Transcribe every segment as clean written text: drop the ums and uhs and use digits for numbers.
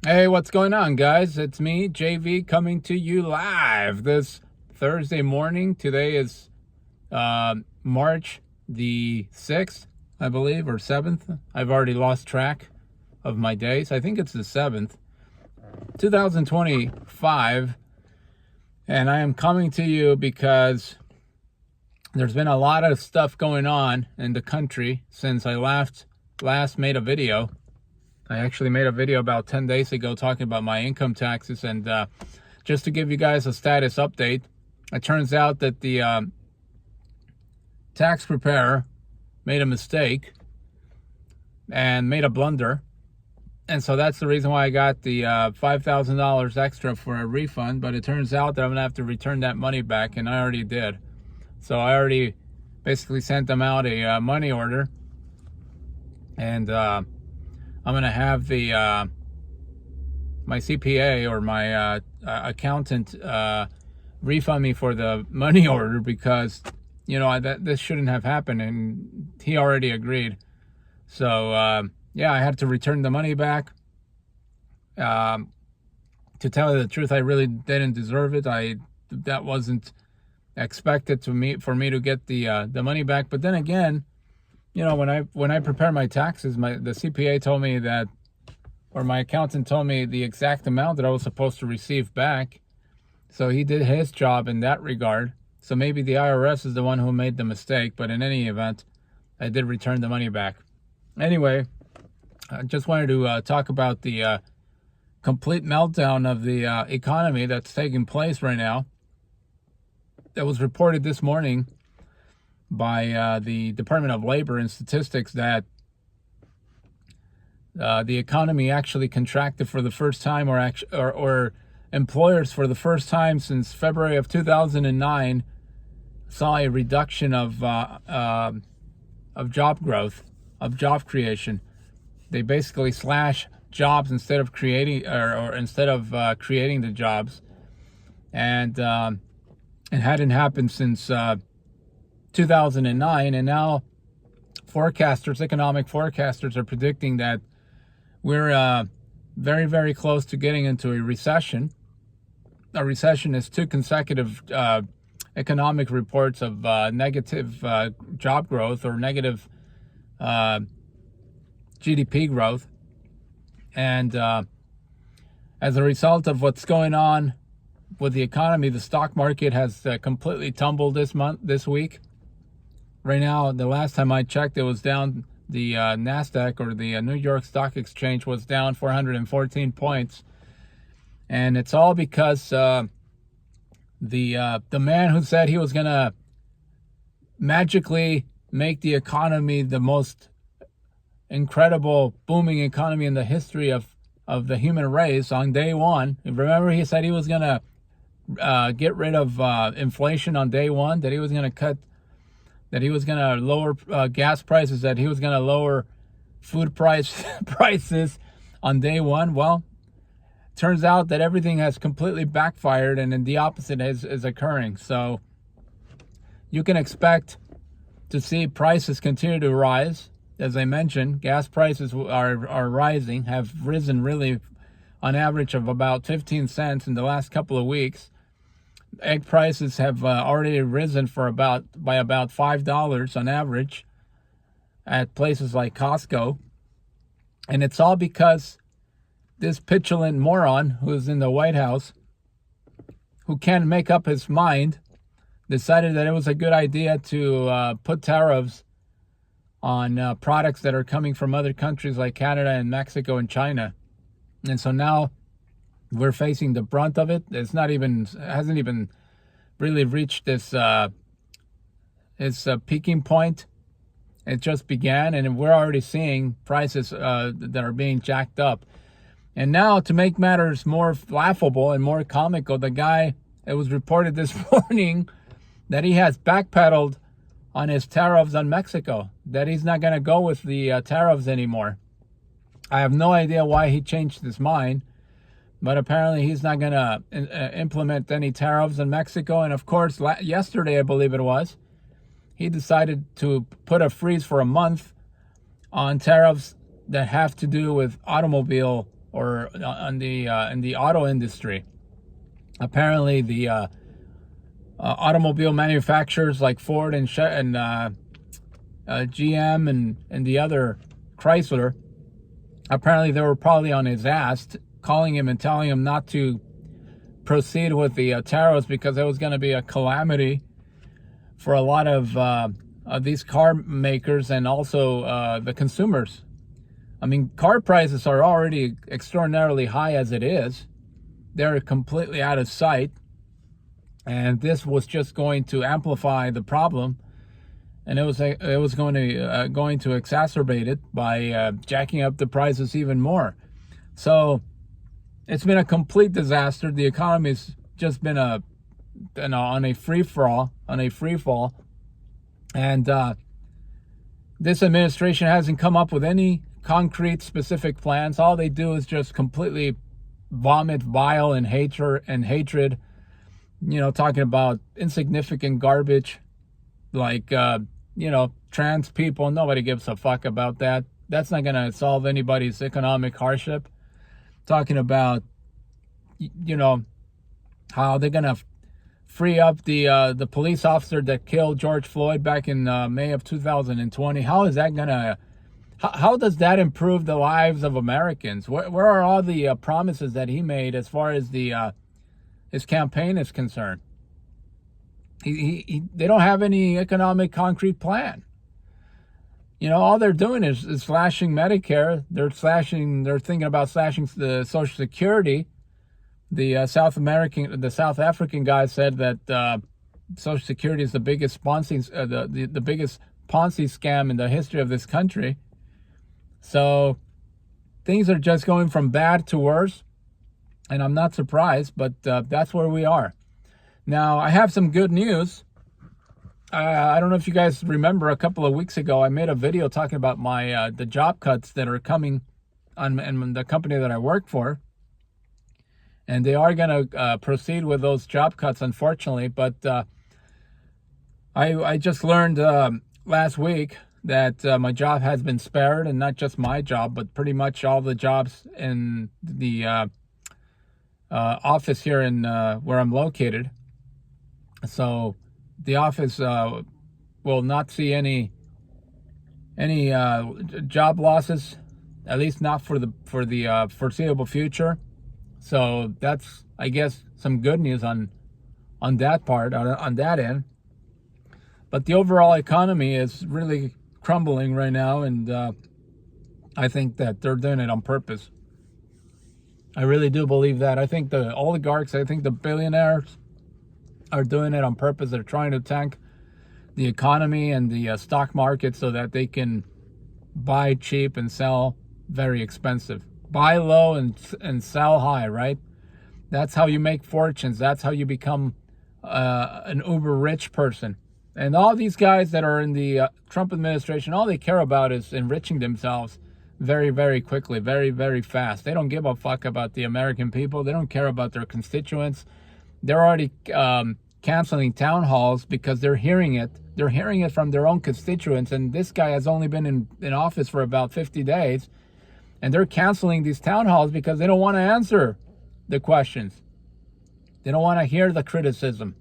Hey, what's going on, guys? It's me, JV, coming to you live this Thursday morning. Today is March the 6th, I believe, or 7th. I've already lost track of my days. I think it's the 7th, 2025. And I am coming to you because there's been a lot of stuff going on in the country since I last made a video. I actually made a video about 10 days ago talking about my income taxes, and just to give you guys a status update, it turns out that the tax preparer made a mistake and made a blunder, and so that's the reason why I got the $5,000 extra for a refund. But it turns out that I'm gonna have to return that money back, and I already did. So I already basically sent them out a money order, and I'm gonna have the my CPA or my accountant refund me for the money order, because this shouldn't have happened, and he already agreed. So yeah, I had to return the money back. To tell you the truth, I really didn't deserve it. That wasn't expected for me to get the money back. But then again, when I prepare my taxes, the CPA told me that, or my accountant told me the exact amount that I was supposed to receive back. So he did his job in that regard. So maybe the IRS is the one who made the mistake, but in any event, I did return the money back. Anyway, I just wanted to talk about the complete meltdown of the economy that's taking place right now. That was reported this morning by the Department of Labor and Statistics that the economy actually contracted for the first time, or employers for the first time since February of 2009 saw a reduction of job growth, of job creation. They basically slash jobs instead of creating creating the jobs, and it hadn't happened since 2009, and now economic forecasters are predicting that we're very, very close to getting into a recession. A recession is two consecutive economic reports of negative job growth or negative GDP growth, and as a result of what's going on with the economy, the stock market has completely tumbled this week. Right now, the last time I checked, it was down. The NASDAQ, or the New York Stock Exchange, was down 414 points. And it's all because the man who said he was going to magically make the economy the most incredible booming economy in the history of the human race on day one. Remember, he said he was going to get rid of inflation on day one, that he was going to lower gas prices, that he was going to lower food prices on day one. Well, turns out that everything has completely backfired, and then the opposite is occurring. So you can expect to see prices continue to rise. As I mentioned, gas prices are rising, have risen really on average of about 15 cents in the last couple of weeks. Egg prices have already risen by about $5 on average at places like Costco. And it's all because this petulant moron who's in the White House, who can't make up his mind, decided that it was a good idea to put tariffs on products that are coming from other countries like Canada and Mexico and China. And so now we're facing the brunt of it. Hasn't even really reached its peaking point. It just began, and we're already seeing prices that are being jacked up. And now, to make matters more laughable and more comical, it was reported this morning that he has backpedaled on his tariffs on Mexico, that he's not going to go with the tariffs anymore. I have no idea why he changed his mind, but apparently he's not going to implement any tariffs in Mexico. And of course, yesterday, I believe it was, he decided to put a freeze for a month on tariffs that have to do with automobile or on the in the auto industry. Apparently, the automobile manufacturers like Ford and GM and the other Chrysler, apparently they were probably on his ass, calling him and telling him not to proceed with the tariffs because it was going to be a calamity for a lot of these car makers and also the consumers. I mean, car prices are already extraordinarily high as it is. They're completely out of sight. And this was just going to amplify the problem. And it was going to exacerbate it by jacking up the prices even more. So it's been a complete disaster. The economy's just been on a free fall, and this administration hasn't come up with any concrete, specific plans. All they do is just completely vomit bile and hatred. You know, talking about insignificant garbage, like trans people. Nobody gives a fuck about that. That's not gonna solve anybody's economic hardship. Talking about, how they're gonna free up the police officer that killed George Floyd back in May of 2020. How is that gonna? How does that improve the lives of Americans? Where are all the promises that he made as far as the his campaign is concerned? They don't have any economic concrete plan. All they're doing is slashing Medicare. They're thinking about slashing the Social Security. The South African guy said that Social Security is the biggest the biggest Ponzi scam in the history of this country. So things are just going from bad to worse, and I'm not surprised, but that's where we are. Now, I have some good news. I don't know if you guys remember, a couple of weeks ago, I made a video talking about the job cuts that are coming on the company that I work for. And they are going to proceed with those job cuts, unfortunately. But I just learned last week that my job has been spared, and not just my job, but pretty much all the jobs in the office here in where I'm located. So the office will not see any job losses, at least not for the foreseeable future. So that's, I guess, some good news on that part, on that end. But the overall economy is really crumbling right now, and I think that they're doing it on purpose. I really do believe that. I think the oligarchs, I think the billionaires are doing it on purpose. They're trying to tank the economy and the stock market so that they can buy cheap and sell very expensive. Buy low and sell high, right? That's how you make fortunes. That's how you become an uber rich person. And all these guys that are in the Trump administration, all they care about is enriching themselves very, very quickly, very, very fast. They don't give a fuck about the American people. They don't care about their constituents. They're already canceling town halls because they're hearing it. They're hearing it from their own constituents. And this guy has only been in office for about 50 days. And they're canceling these town halls because they don't want to answer the questions. They don't want to hear the criticism.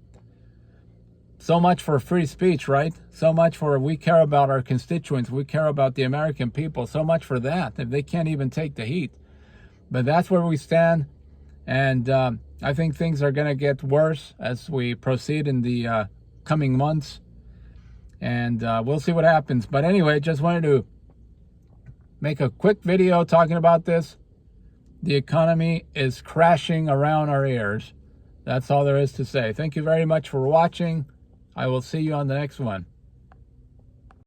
So much for free speech, right? So much for we care about our constituents. We care about the American people. So much for that. They can't even take the heat. But that's where we stand. And I think things are going to get worse as we proceed in the coming months. And we'll see what happens. But anyway, just wanted to make a quick video talking about this. The economy is crashing around our ears. That's all there is to say. Thank you very much for watching. I will see you on the next one.